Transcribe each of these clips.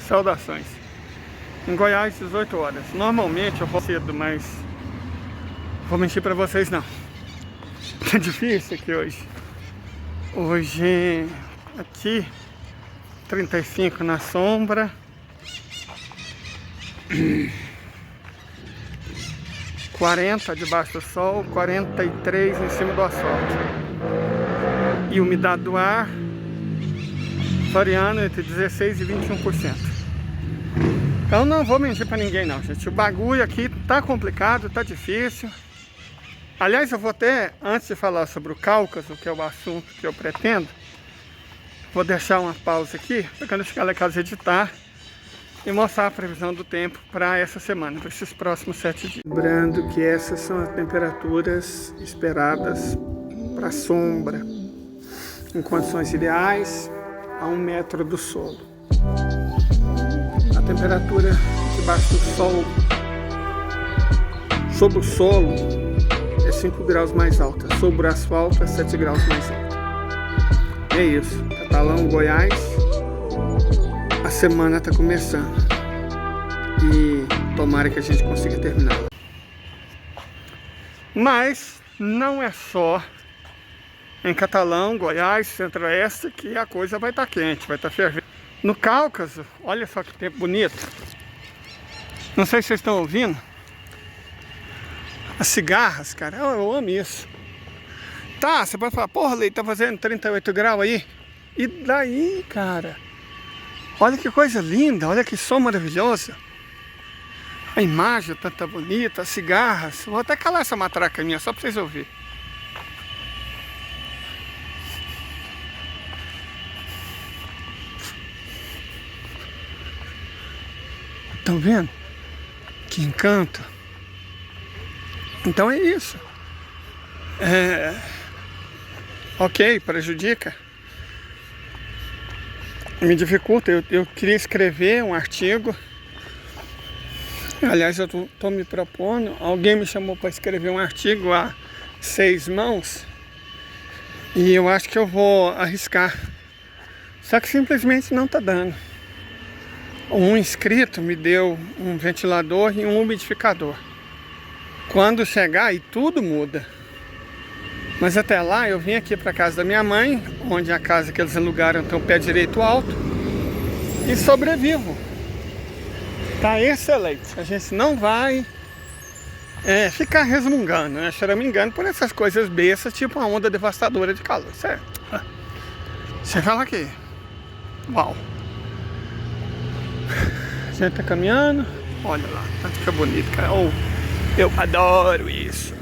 Saudações. Em Goiás, 18 horas. Normalmente eu vou cedo, mas vou mentir pra vocês não. Tá difícil aqui hoje. Hoje aqui 35 na sombra. 40 debaixo do sol, 43 em cima do asfalto. E umidade do ar variando entre 16% e 21%. Então não vou mentir pra ninguém não, gente. O bagulho aqui tá complicado, tá difícil. Aliás, eu vou até, antes de falar sobre o Cáucaso, que é o assunto que eu pretendo, vou deixar uma pausa aqui, para quando eu chegar lá em casa editar e mostrar a previsão do tempo para essa semana, para esses próximos 7 dias. Lembrando que essas são as temperaturas esperadas para sombra, em condições ideais, a 1 metro do solo. A temperatura debaixo do sol, sob o solo, é 5 graus mais alta, sobre o asfalto é 7 graus mais alta. É isso, Catalão, Goiás, a semana está começando e tomara que a gente consiga terminar. Mas não é só em Catalão, Goiás, Centro-Oeste que a coisa vai estar quente, vai estar fervendo. No Cáucaso, olha só que tempo bonito. Não sei se vocês estão ouvindo. As cigarras, cara, eu amo isso. Tá, você pode falar, porra, Leite, tá fazendo 38 graus aí? E daí, cara? Olha que coisa linda, olha que som maravilhoso. A imagem tá bonita, as cigarras. Vou até calar essa matraca minha, só pra vocês ouvirem. Estão vendo? Que encanto. Então é isso. Ok, prejudica. Me dificulta. Eu queria escrever um artigo. Aliás, eu estou me propondo. Alguém me chamou para escrever um artigo a 6 mãos. E eu acho que eu vou arriscar. Só que simplesmente não está dando. Um inscrito me deu um ventilador e um umidificador. Quando chegar, aí tudo muda. Mas até lá eu vim aqui para casa da minha mãe, onde a casa que eles alugaram tem o pé direito alto, e sobrevivo. Tá excelente. A gente não vai ficar resmungando, né? Choramingando por essas coisas bestas, tipo uma onda devastadora de calor, certo? Você fala aqui. Uau. A gente tá caminhando. Olha lá, tanto que é bonito, cara. Eu adoro isso.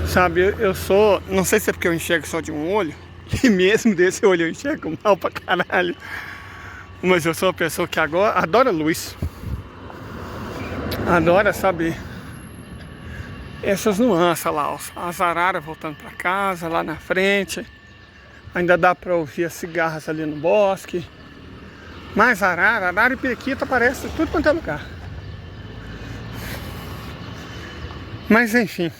Sabe, eu sou... Não sei se é porque eu enxergo só de um olho. E mesmo desse olho eu enxergo mal pra caralho. Mas eu sou uma pessoa que agora adora luz. Adora, sabe, essas nuances lá, ó. As araras voltando pra casa, lá na frente. Ainda dá pra ouvir as cigarras ali no bosque. Mais arara e periquita aparece tudo quanto é lugar. Mas enfim,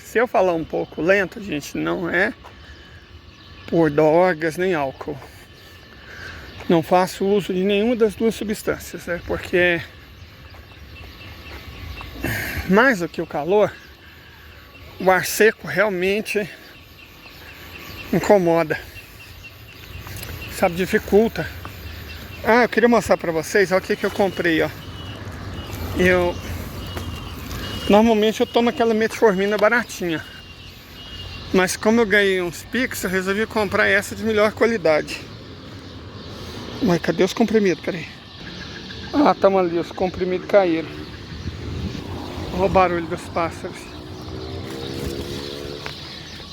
se eu falar um pouco lento, gente, não é por drogas nem álcool. Não faço uso de nenhuma das duas substâncias, né? Porque mais do que o calor, o ar seco realmente incomoda. Sabe, dificulta. Eu queria mostrar pra vocês, olha o que eu comprei, ó. Normalmente eu tomo aquela metformina baratinha. Mas como eu ganhei uns Pix, eu resolvi comprar essa de melhor qualidade. Mas cadê os comprimidos? Peraí. Estão ali, os comprimidos caíram. Olha o barulho dos pássaros.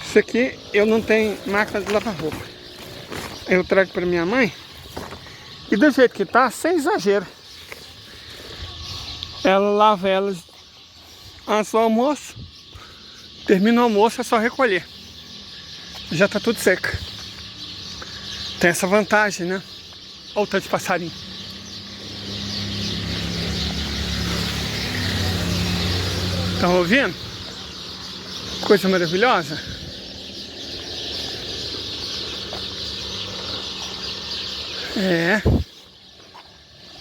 Isso aqui eu não tenho máquina de lavar roupa. Eu trago pra minha mãe. E do jeito que tá, sem exagero. Ela lava elas antes do almoço. Termina o almoço, é só recolher. Já tá tudo seco. Tem essa vantagem, né? Olha o tanto de passarinho. Estão ouvindo? Coisa maravilhosa.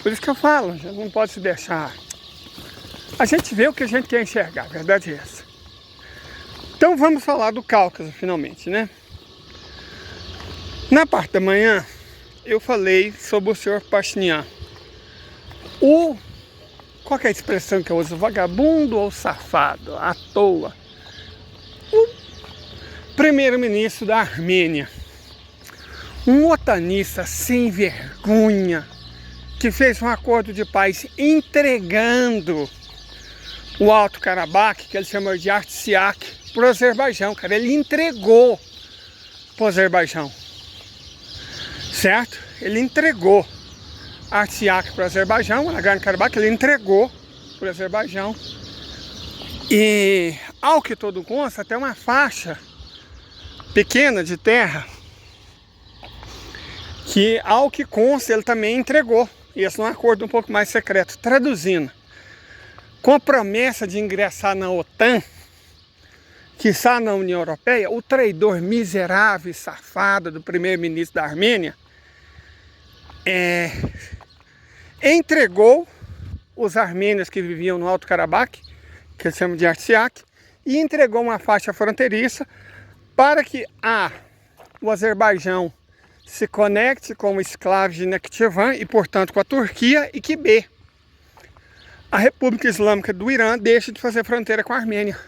Por isso que eu falo, a gente não pode se deixar. A gente vê o que a gente quer enxergar, a verdade é essa. Então vamos falar do Cáucaso, finalmente, né? Na parte da manhã, eu falei sobre o senhor Pashinyan. Qual que é a expressão que eu uso? Vagabundo ou safado? À toa. O primeiro-ministro da Armênia. Um otanista sem vergonha, que fez um acordo de paz entregando o Alto Karabakh, que ele chama de Artsakh, para o Azerbaijão, cara. Ele entregou para o Azerbaijão, certo? Ele entregou Artsakh para o Azerbaijão, o Nagorno-Karabakh, ele entregou para o Azerbaijão. E, ao que todo consta, até uma faixa pequena de terra, que, ao que consta, ele também entregou. Isso num acordo um pouco mais secreto. Traduzindo, com a promessa de ingressar na OTAN, que está na União Europeia, o traidor miserável e safado do primeiro-ministro da Armênia entregou os armênios que viviam no Alto Karabakh, que eles chamam de Artsakh, e entregou uma faixa fronteiriça para que o Azerbaijão se conecte com o enclave de Nakhchivan e, portanto, com a Turquia, e que a República Islâmica do Irã deixe de fazer fronteira com a Armênia.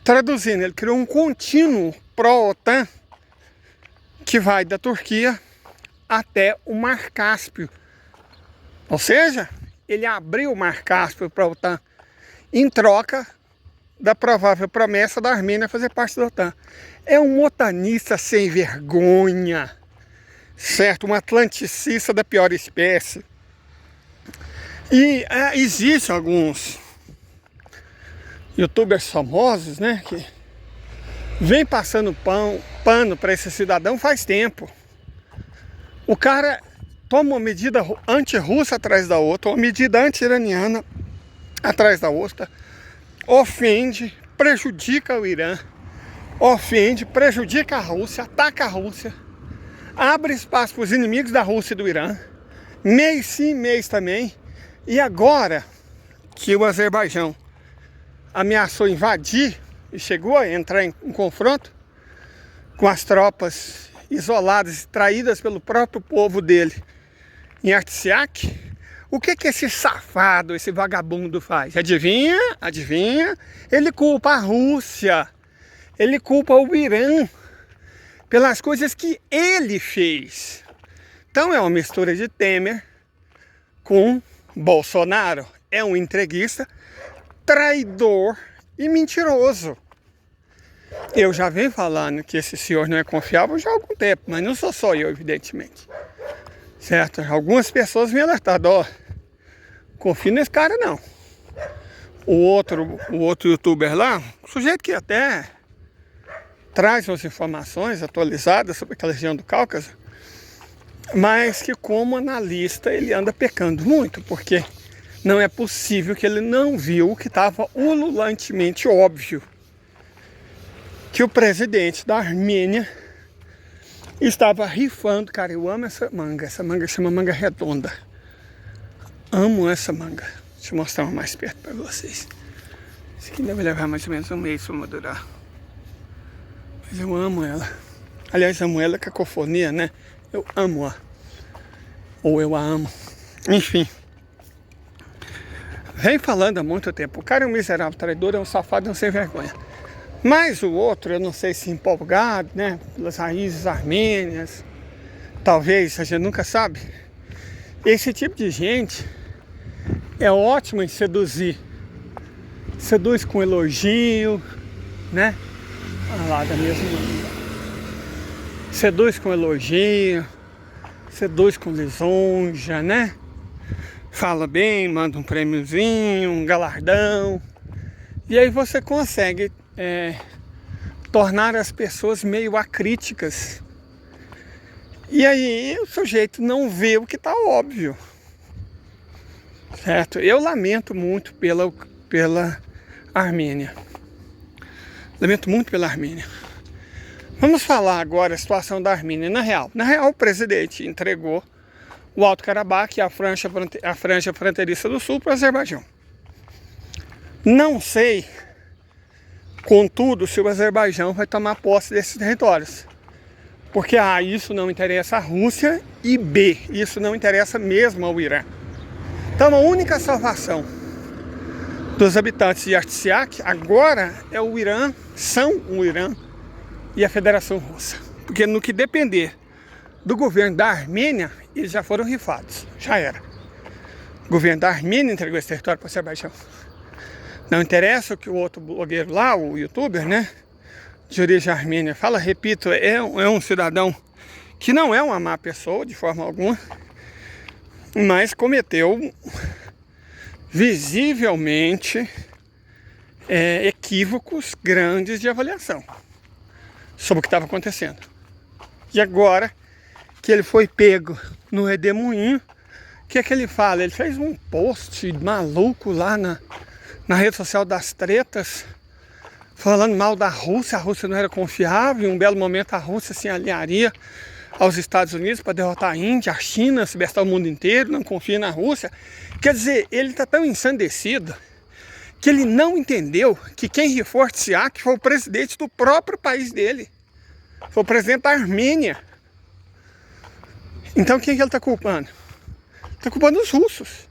Traduzindo, ele criou um contínuo pró-OTAN que vai da Turquia até o Mar Cáspio. Ou seja, ele abriu o Mar Cáspio para a OTAN em troca da provável promessa da Armênia fazer parte da OTAN. É um otanista sem vergonha, certo? Um atlanticista da pior espécie. E existem alguns youtubers famosos, né, que vem passando pano para esse cidadão faz tempo. O cara toma uma medida anti-russa atrás da outra, uma medida anti-iraniana atrás da outra, ofende, prejudica o Irã, ofende, prejudica a Rússia, ataca a Rússia, abre espaço para os inimigos da Rússia e do Irã, mês sim, mês também. E agora que o Azerbaijão ameaçou invadir e chegou a entrar em confronto com as tropas isoladas, traídas pelo próprio povo dele em Artsakh, o que esse safado, esse vagabundo faz? Adivinha? Adivinha? Ele culpa a Rússia, ele culpa o Irã pelas coisas que ele fez. Então é uma mistura de Temer com Bolsonaro. É um entreguista, traidor e mentiroso. Eu já venho falando que esse senhor não é confiável já há algum tempo, mas não sou só eu, evidentemente. Certo? Algumas pessoas me alertaram, ó, confio nesse cara não. O outro youtuber lá, sujeito que até traz umas informações atualizadas sobre aquela região do Cáucaso, mas que como analista ele anda pecando muito, porque não é possível que ele não viu que estava ululantemente óbvio que o presidente da Armênia estava rifando. Cara, eu amo essa manga chama manga redonda. Amo essa manga. Deixa eu mostrar uma mais perto para vocês. Isso aqui deve levar mais ou menos um mês para madurar. Mas eu amo ela. Aliás, amo ela, cacofonia, né? Eu amo-a. Ou eu a amo. Enfim. Vem falando há muito tempo. O cara é um miserável traidor, é um safado, é um sem vergonha. Mas o outro, eu não sei se empolgado, né? Pelas raízes armênias. Talvez, a gente nunca sabe. Esse tipo de gente é ótimo em seduzir. Seduz com elogio, né? Olha lá, da mesma maneira. Seduz com elogio, seduz com lisonja, né? Fala bem, manda um prêmiozinho, um galardão. E aí você consegue tornar as pessoas meio acríticas. E aí o sujeito não vê o que está óbvio. Certo? Eu lamento muito pela Armênia. Lamento muito pela Armênia. Vamos falar agora a situação da Armênia na real. Na real, o presidente entregou o Alto Karabakh e a franja fronteiriça do sul para o Azerbaijão. Não sei, contudo, se o Azerbaijão vai tomar posse desses territórios. Porque A, isso não interessa à Rússia, e B, isso não interessa mesmo ao Irã. Então a única salvação dos habitantes de Artsakh agora é o Irã, são o Irã e a Federação Russa. Porque no que depender do governo da Armênia, eles já foram rifados, já era. O governo da Armênia entregou esse território para o Azerbaijão. Não interessa o que o outro blogueiro lá, o youtuber, né, de origem armênia fala, repito, é um cidadão que não é uma má pessoa de forma alguma, mas cometeu visivelmente equívocos grandes de avaliação sobre o que estava acontecendo. E agora que ele foi pego no redemoinho, o que é que ele fala? Ele fez um post maluco lá na rede social das tretas, falando mal da Rússia, a Rússia não era confiável, em um belo momento a Rússia se alinharia aos Estados Unidos para derrotar a Índia, a China, se bestar o mundo inteiro, não confia na Rússia. Quer dizer, ele está tão ensandecido que ele não entendeu que quem rifou Artsakh foi o presidente do próprio país dele, foi o presidente da Armênia. Então quem que ele está culpando? Está culpando os russos,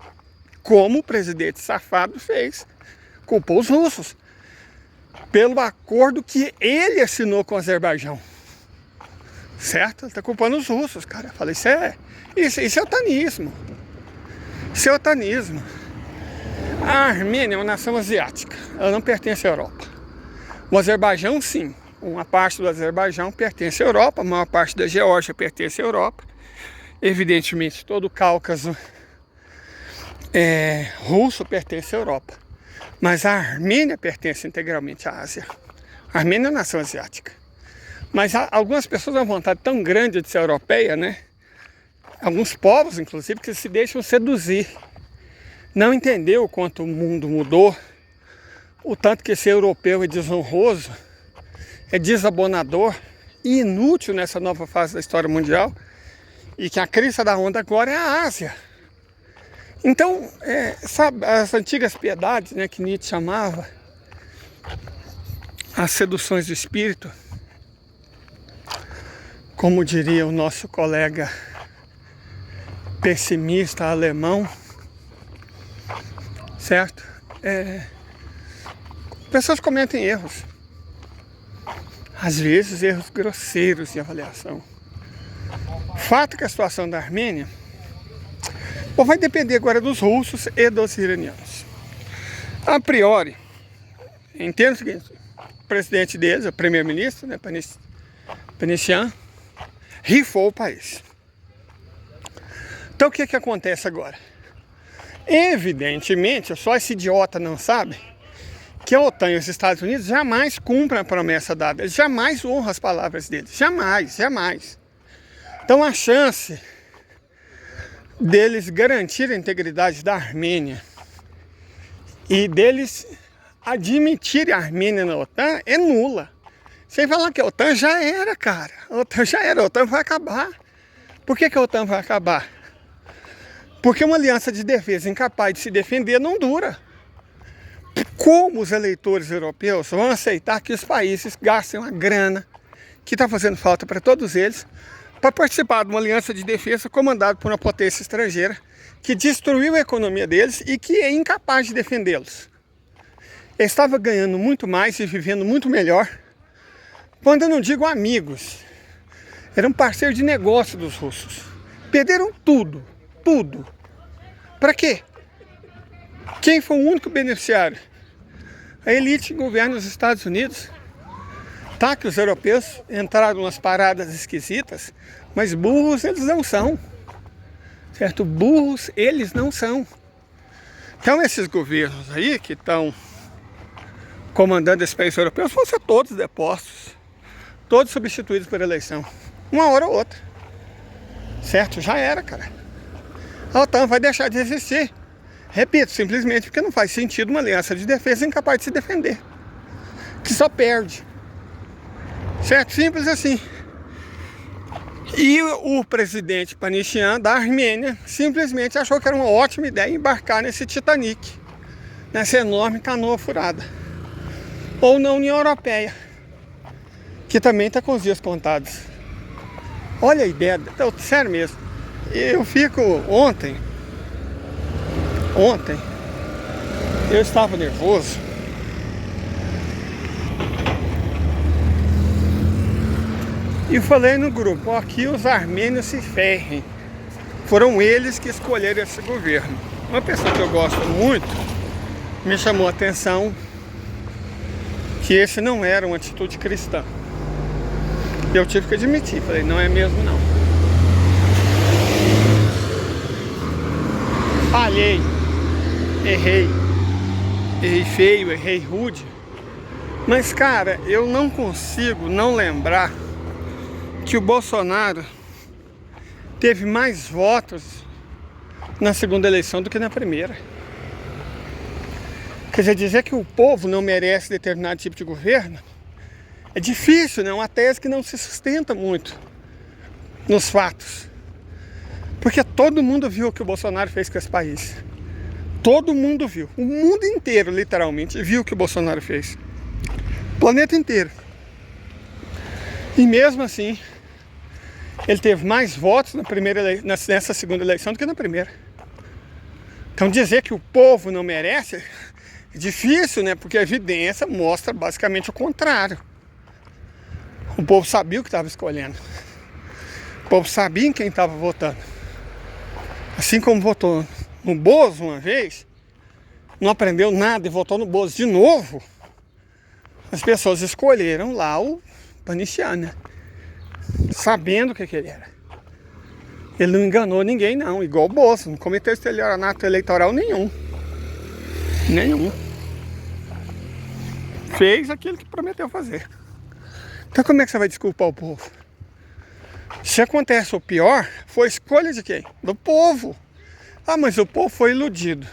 como o presidente safado fez, culpou os russos pelo acordo que ele assinou com o Azerbaijão. Certo? Ele está culpando os russos, cara. Eu falei, isso é otanismo. Isso é otanismo. A Armênia é uma nação asiática. Ela não pertence à Europa. O Azerbaijão, sim. Uma parte do Azerbaijão pertence à Europa. A maior parte da Geórgia pertence à Europa. Evidentemente, todo o Cáucaso russo pertence à Europa. Mas a Armênia pertence integralmente à Ásia. A Armênia é uma nação asiática. Mas algumas pessoas têm uma vontade tão grande de ser europeia, né? Alguns povos, inclusive, que se deixam seduzir. Não entendeu o quanto o mundo mudou, o tanto que ser europeu é desonroso, é desabonador e inútil nessa nova fase da história mundial, e que a crista da onda agora é a Ásia. Então, sabe, as antigas piedades, né, que Nietzsche chamava, as seduções do espírito, como diria o nosso colega pessimista alemão, certo? Pessoas cometem erros, às vezes erros grosseiros de avaliação. Fato que a situação da Armênia vai depender agora dos russos e dos iranianos. A priori, entendo o seguinte, o presidente deles, o primeiro-ministro, né, Pashinyan, rifou o país. Então o que acontece agora? Evidentemente, só esse idiota não sabe que a OTAN e os Estados Unidos jamais cumprem a promessa dada, eles jamais honram as palavras deles, jamais, jamais. Então a chance deles garantir a integridade da Armênia e deles admitirem a Armênia na OTAN é nula. Sem falar que a OTAN já era, cara. A OTAN já era, a OTAN vai acabar. Por que a OTAN vai acabar? Porque uma aliança de defesa incapaz de se defender não dura. Como os eleitores europeus vão aceitar que os países gastem uma grana que está fazendo falta para todos eles para participar de uma aliança de defesa comandada por uma potência estrangeira que destruiu a economia deles e que é incapaz de defendê-los? Eu estava ganhando muito mais e vivendo muito melhor. Quando eu não digo amigos, eram parceiros de negócio dos russos. Perderam tudo, tudo. Para quê? Quem foi o único beneficiário? A elite que governa os Estados Unidos. Tá que os europeus entraram umas paradas esquisitas, mas burros eles não são. Certo? Burros eles não são. Então esses governos aí que estão comandando esse país europeu vão ser todos depostos. Todos substituídos por eleição. Uma hora ou outra. Certo? Já era, cara. A OTAN vai deixar de existir. Repito, simplesmente porque não faz sentido uma aliança de defesa incapaz de se defender. Que só perde. Certo? Simples assim. E o presidente Panicyan da Armênia simplesmente achou que era uma ótima ideia embarcar nesse Titanic, nessa enorme canoa furada. Ou na União Europeia, que também está com os dias contados. Olha a ideia, sério mesmo. Eu fico ontem eu estava nervoso. E falei no grupo, aqui os armênios se ferrem. Foram eles que escolheram esse governo. Uma pessoa que eu gosto muito me chamou a atenção que esse não era uma atitude cristã. Eu tive que admitir, falei, não é mesmo não. Falhei, errei feio, errei rude. Mas cara, eu não consigo não lembrar que o Bolsonaro teve mais votos na segunda eleição do que na primeira. Quer dizer que o povo não merece determinado tipo de governo é difícil, né? Uma tese que não se sustenta muito nos fatos. Porque todo mundo viu o que o Bolsonaro fez com esse país. Todo mundo viu. O mundo inteiro, literalmente, viu o que o Bolsonaro fez. O planeta inteiro. E mesmo assim, ele teve mais votos nessa segunda eleição do que na primeira. Então dizer que o povo não merece é difícil, né? Porque a evidência mostra basicamente o contrário. O povo sabia o que estava escolhendo. O povo sabia em quem estava votando. Assim como votou no Bozo uma vez, não aprendeu nada e votou no Bozo de novo, as pessoas escolheram lá o Panicyan, né? Sabendo o que ele era. Ele não enganou ninguém não, igual o Bozo, não cometeu estelionato eleitoral nenhum. Nenhum. Fez aquilo que prometeu fazer. Então como é que você vai desculpar o povo? Se acontece o pior, foi escolha de quem? Do povo. Ah, mas o povo foi iludido.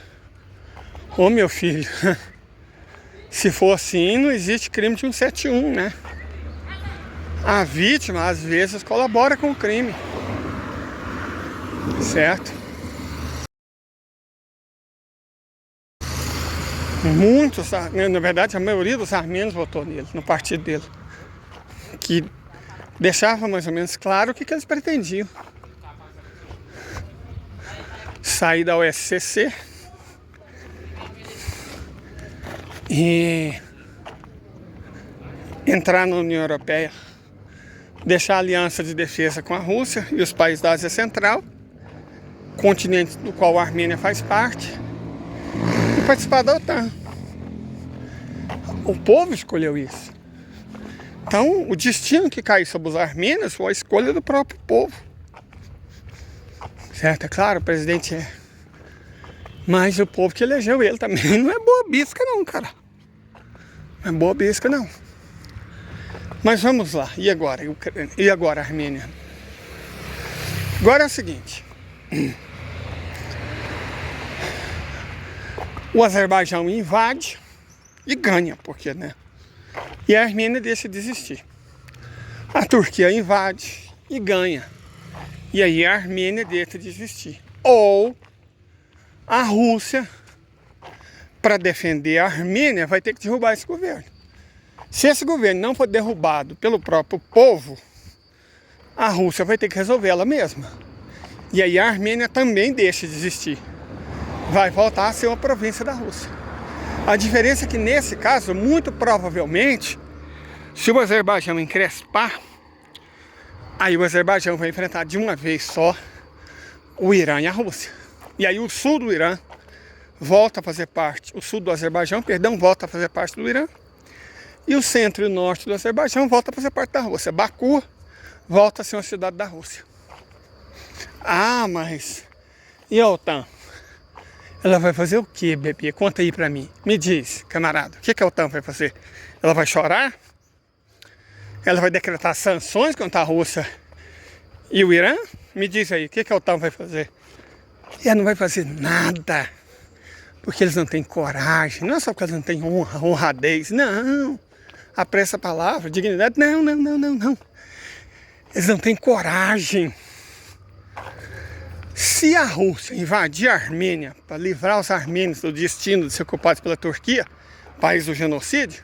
Ô meu filho, se for assim, não existe crime de 171, né? A vítima, às vezes, colabora com o crime. Certo? Muitos, na verdade, a maioria dos armênios votou nele, no partido dele. Que deixava mais ou menos claro o que eles pretendiam. Sair da OSCE e entrar na União Europeia, deixar a aliança de defesa com a Rússia e os países da Ásia Central, continente do qual a Armênia faz parte, e participar da OTAN. O povo escolheu isso. Então, o destino que caiu sobre os armênios foi a escolha do próprio povo. Certo? É claro, o presidente é. Mas o povo que elegeu ele também não é boa bisca não, cara. Não é boa bisca não. Mas vamos lá. E agora? E agora, Armênia? Agora é o seguinte. O Azerbaijão invade e ganha, porque, né? E a Armênia deixa de existir. A Turquia invade e ganha. E aí a Armênia deixa de existir. Ou a Rússia, para defender a Armênia, vai ter que derrubar esse governo. Se esse governo não for derrubado pelo próprio povo, a Rússia vai ter que resolver ela mesma. E aí a Armênia também deixa de existir. Vai voltar a ser uma província da Rússia. A diferença é que nesse caso, muito provavelmente, se o Azerbaijão encrespar, aí o Azerbaijão vai enfrentar de uma vez só o Irã e a Rússia. E aí o sul do Irã volta a fazer parte, o sul do Azerbaijão, perdão, volta a fazer parte do Irã. E o centro e o norte do Azerbaijão volta a fazer parte da Rússia. Baku volta a ser uma cidade da Rússia. Ah, mas e a OTAN? Ela vai fazer o que, bebê? Conta aí pra mim. Me diz, camarada, o que a OTAN vai fazer? Ela vai chorar? Ela vai decretar sanções contra a Rússia e o Irã? Me diz aí, o que a OTAN vai fazer? E ela não vai fazer nada, porque eles não têm coragem, não é só porque eles não têm honra, honradez, não. Apressa a palavra, dignidade, não. Eles não têm coragem. Se a Rússia invadir a Armênia para livrar os armênios do destino de ser ocupados pela Turquia, país do genocídio,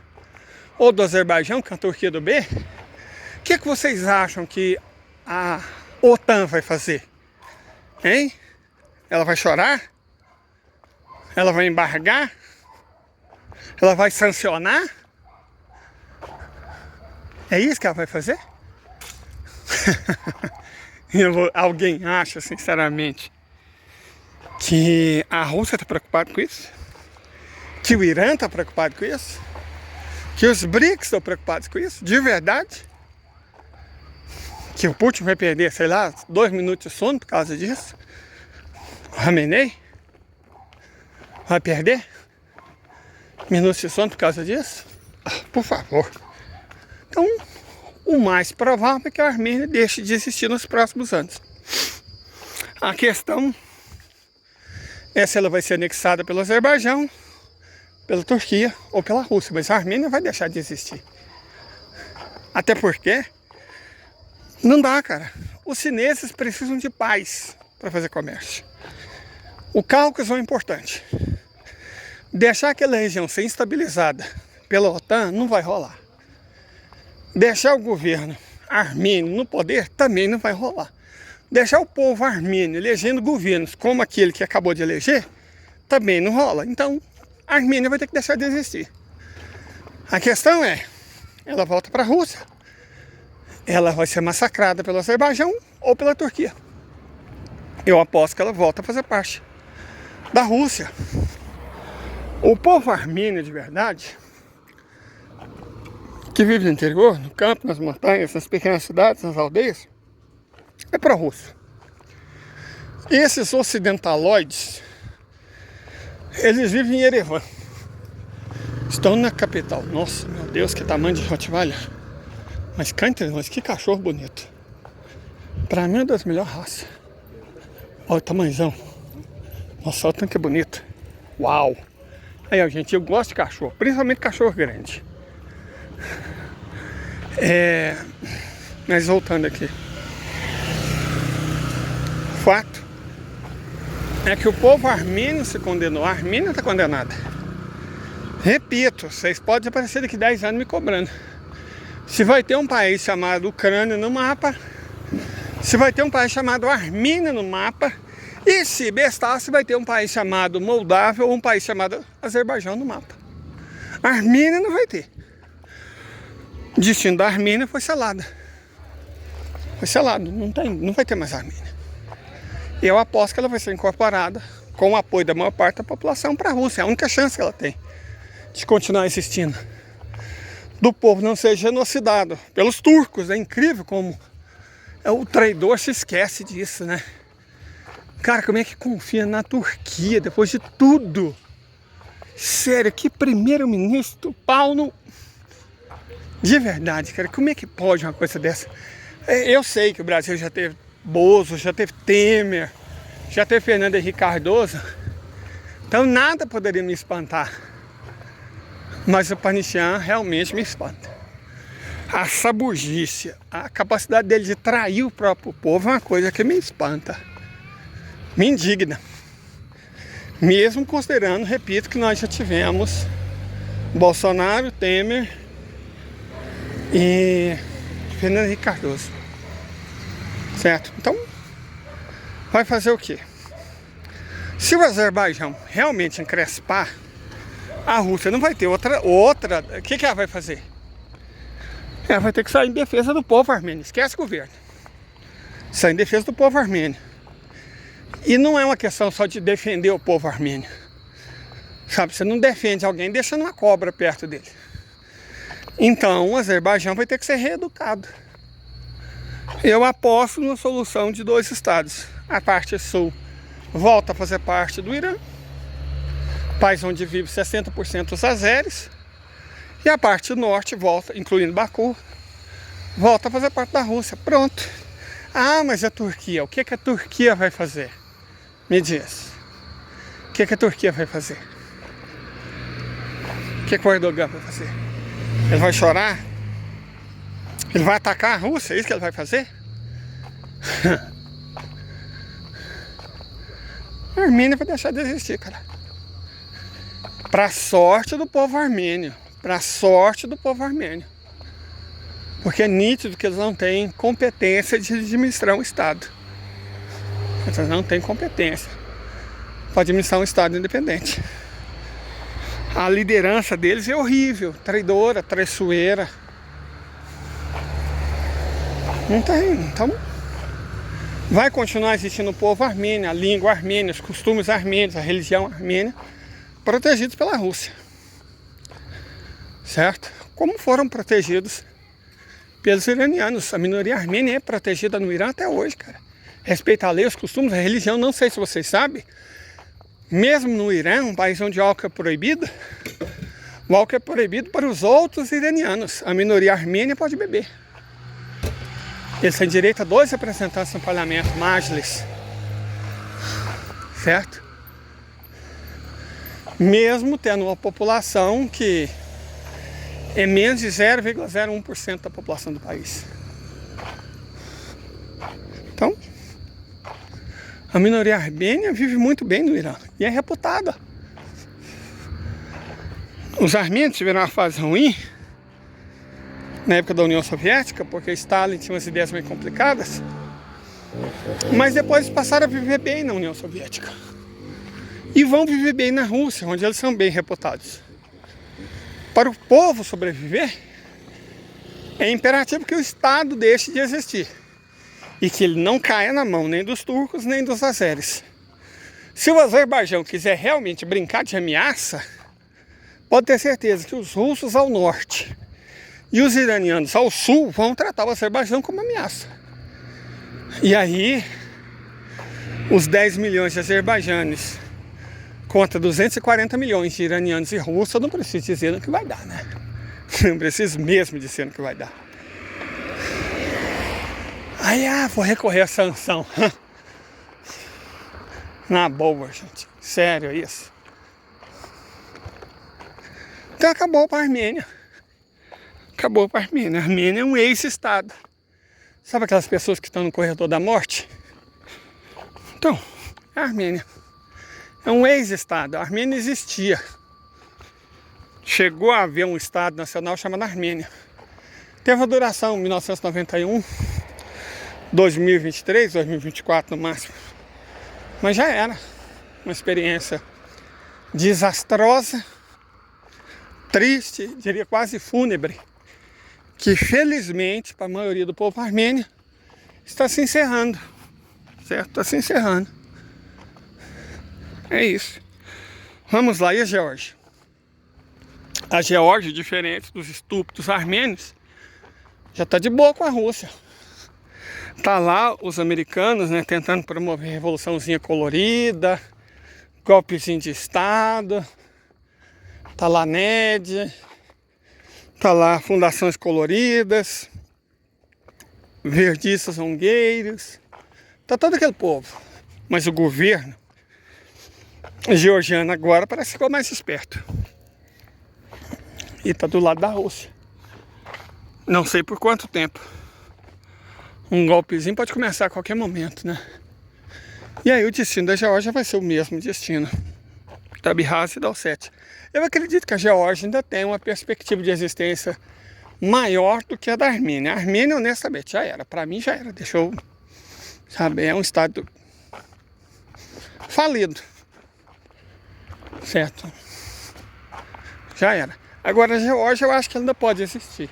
ou do Azerbaijão, que é a Turquia do B, o que vocês acham que a OTAN vai fazer? Hein? Ela vai chorar? Ela vai embargar? Ela vai sancionar? É isso que ela vai fazer? Alguém acha, sinceramente, que a Rússia está preocupada com isso? Que o Irã está preocupado com isso? Que os BRICS estão preocupados com isso? De verdade? Que o Putin vai perder, sei lá, 2 minutos de sono por causa disso? O Khamenei vai perder minutos de sono por causa disso? Por favor. Então, o mais provável é que a Armênia deixe de existir nos próximos anos. A questão é se ela vai ser anexada pelo Azerbaijão, pela Turquia ou pela Rússia, mas a Armênia vai deixar de existir. Até porque não dá, cara. Os chineses precisam de paz para fazer comércio. O Cáucaso é importante. Deixar aquela região ser instabilizada pela OTAN não vai rolar. Deixar o governo armênio no poder também não vai rolar. Deixar o povo armênio elegendo governos como aquele que acabou de eleger também não rola. Então a Armênia vai ter que deixar de existir. A questão é, ela volta para a Rússia, ela vai ser massacrada pelo Azerbaijão ou pela Turquia. Eu aposto que ela volta a fazer parte da Rússia. O povo armênio de verdade, que vive no interior, no campo, nas montanhas, nas pequenas cidades, nas aldeias, é pró-russo. Esses ocidentaloides, eles vivem em Erevan. Estão na capital. Nossa, meu Deus, que tamanho de Rottweiler. Mas cá entre nós, que cachorro bonito. Pra mim é uma das melhores raças. Olha o tamanhozão. Nossa, olha o tanto que é bonito. Uau! Aí, ó, gente, eu gosto de cachorro, principalmente cachorro grande. Mas voltando aqui. O fato é que o povo armênio se condenou. A Armênia está condenada. Repito, vocês podem aparecer daqui 10 anos me cobrando. Se vai ter um país chamado Ucrânia no mapa, se vai ter um país chamado Armênia no mapa, e se bestar, se vai ter um país chamado Moldávia ou um país chamado Azerbaijão no mapa. A Armênia não vai ter. O destino da Armênia foi selado. Foi selado, não vai ter mais Armênia. Eu aposto que ela vai ser incorporada com o apoio da maior parte da população para a Rússia. É a única chance que ela tem de continuar existindo. Do povo não ser genocidado pelos turcos. É incrível como o traidor se esquece disso, né? Cara, como é que confia na Turquia depois de tudo? Sério, que primeiro-ministro Paulo... De verdade, cara, como é que pode uma coisa dessa? Eu sei que o Brasil já teve Bozo, já teve Temer, já teve Fernando Henrique Cardoso. Então nada poderia me espantar. Mas o Panichan realmente me espanta. A sabugice, a capacidade dele de trair o próprio povo é uma coisa que me espanta. Me indigna. Mesmo considerando, repito, que nós já tivemos Bolsonaro, Temer e Fernando Henrique Cardoso. Certo? Então, vai fazer o quê? Se o Azerbaijão realmente encrespar, a Rússia não vai ter outra. O que ela vai fazer? Ela vai ter que sair em defesa do povo armênio. Esquece o governo. Sair em defesa do povo armênio. E não é uma questão só de defender o povo armênio. Sabe, você não defende alguém deixando uma cobra perto dele. Então o Azerbaijão vai ter que ser reeducado. Eu aposto na solução de 2 estados. A parte sul volta a fazer parte do Irã, país onde vive 60% dos azeres, e a parte norte volta, incluindo Baku, volta a fazer parte da Rússia. Pronto. Ah, mas a Turquia, o que a Turquia vai fazer? Me diz. O que a Turquia vai fazer? O que o Erdogan vai fazer? Ele vai chorar? Ele vai atacar a Rússia? É isso que ele vai fazer? A Armênia vai deixar de existir, cara. Pra sorte do povo armênio. Pra sorte do povo armênio. Porque é nítido que eles não têm competência de administrar um Estado. Eles não têm competência para administrar um Estado independente. A liderança deles é horrível, traidora, traiçoeira. Não tem, então vai continuar existindo o povo armênio, a língua armênia, os costumes armênios, a religião armênia, protegidos pela Rússia. Certo? Como foram protegidos pelos iranianos. A minoria armênia é protegida no Irã até hoje, cara. Respeita a lei, os costumes, a religião, não sei se vocês sabem. Mesmo no Irã, um país onde o álcool é proibido, o álcool é proibido para os outros iranianos. A minoria armênia pode beber. Eles têm direito a 2 representantes no parlamento, Majlis. Certo? Mesmo tendo uma população que é menos de 0,01% da população do país. Então, a minoria armênia vive muito bem no Irã e é reputada. Os armênios tiveram uma fase ruim na época da União Soviética, porque Stalin tinha umas ideias meio complicadas, mas depois passaram a viver bem na União Soviética e vão viver bem na Rússia, onde eles são bem reputados. Para o povo sobreviver, é imperativo que o Estado deixe de existir e que ele não caia na mão nem dos turcos nem dos azeres. Se o Azerbaijão quiser realmente brincar de ameaça, pode ter certeza que os russos ao norte e os iranianos ao sul vão tratar o Azerbaijão como ameaça. E aí, os 10 milhões de azerbaijanes contra 240 milhões de iranianos e russos, eu não preciso dizer no que vai dar, né? Não preciso mesmo dizer no que vai dar. Aí, vou recorrer à sanção. Na boa, gente. Sério isso. Então acabou para a Armênia. Acabou para a Armênia. A Armênia é um ex-estado. Sabe aquelas pessoas que estão no corredor da morte? Então, a Armênia é um ex-estado. A Armênia existia. Chegou a haver um estado nacional chamado Armênia. Teve a duração 1991, 2023, 2024 no máximo. Mas já era uma experiência desastrosa, triste, diria quase fúnebre, que felizmente para a maioria do povo armênio está se encerrando. Certo? Está se encerrando. É isso. Vamos lá, e a Geórgia? A Geórgia, diferente dos estúpidos armênios, já está de boa com a Rússia. Tá lá os americanos, né, tentando promover revoluçãozinha colorida, golpezinho de Estado. Tá lá NED, tá lá fundações coloridas, verdistas zongueiros, tá todo aquele povo. Mas o governo georgiano agora parece que ficou mais esperto. E tá do lado da Rússia. Não sei por quanto tempo. Um golpezinho pode começar a qualquer momento, né? E aí o destino da Geórgia vai ser o mesmo destino da Abkhazia e da Ossétia. Eu acredito que a Geórgia ainda tem uma perspectiva de existência maior do que a da Armênia. A Armênia, honestamente, já era. Para mim já era. Deixou, sabe, é um estado falido. Certo? Já era. Agora a Geórgia eu acho que ainda pode existir.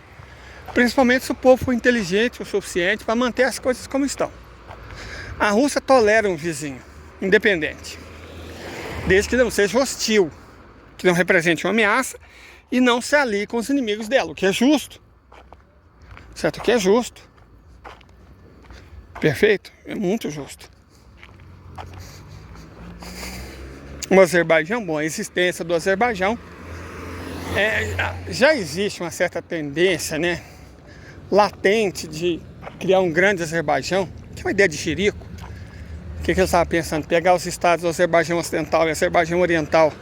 Principalmente se o povo for inteligente o suficiente para manter as coisas como estão. A Rússia tolera um vizinho independente, desde que não seja hostil, que não represente uma ameaça e não se alie com os inimigos dela, o que é justo. Certo? O que é justo. Perfeito? É muito justo. O Azerbaijão, bom, a existência do Azerbaijão, já existe uma certa tendência, né, latente de criar um grande Azerbaijão, que é uma ideia de Chirico. O que eles estavam pensando? Pegar os estados do Azerbaijão Ocidental e Azerbaijão Oriental,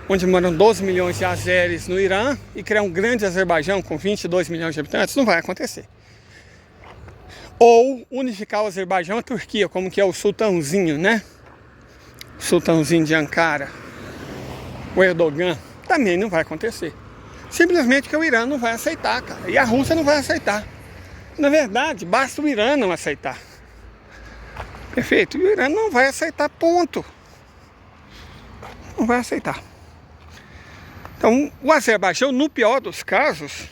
onde moram 12 milhões de azeres no Irã, e criar um grande Azerbaijão com 22 milhões de habitantes. Não vai acontecer. ou unificar o Azerbaijão e a Turquia, como que é o sultãozinho, né? Sultãozinho de Ankara, o Erdogan, também não vai acontecer. Simplesmente porque o Irã não vai aceitar, cara, e a Rússia não vai aceitar. Na verdade, basta o Irã não aceitar. Perfeito? E o Irã não vai aceitar, ponto. Não vai aceitar. Então, o Azerbaijão, no pior dos casos,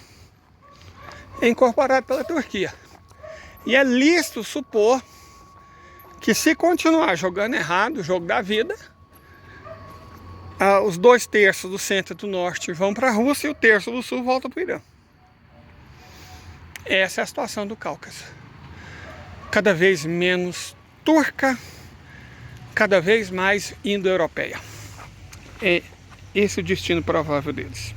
é incorporado pela Turquia. E é lícito supor que, se continuar jogando errado o jogo da vida, os 2/3 do centro e do norte vão para a Rússia e o 1/3 do sul volta para o Irã. Essa é a situação do Cáucaso. Cada vez menos turca, cada vez mais indo-europeia. É esse o destino provável deles.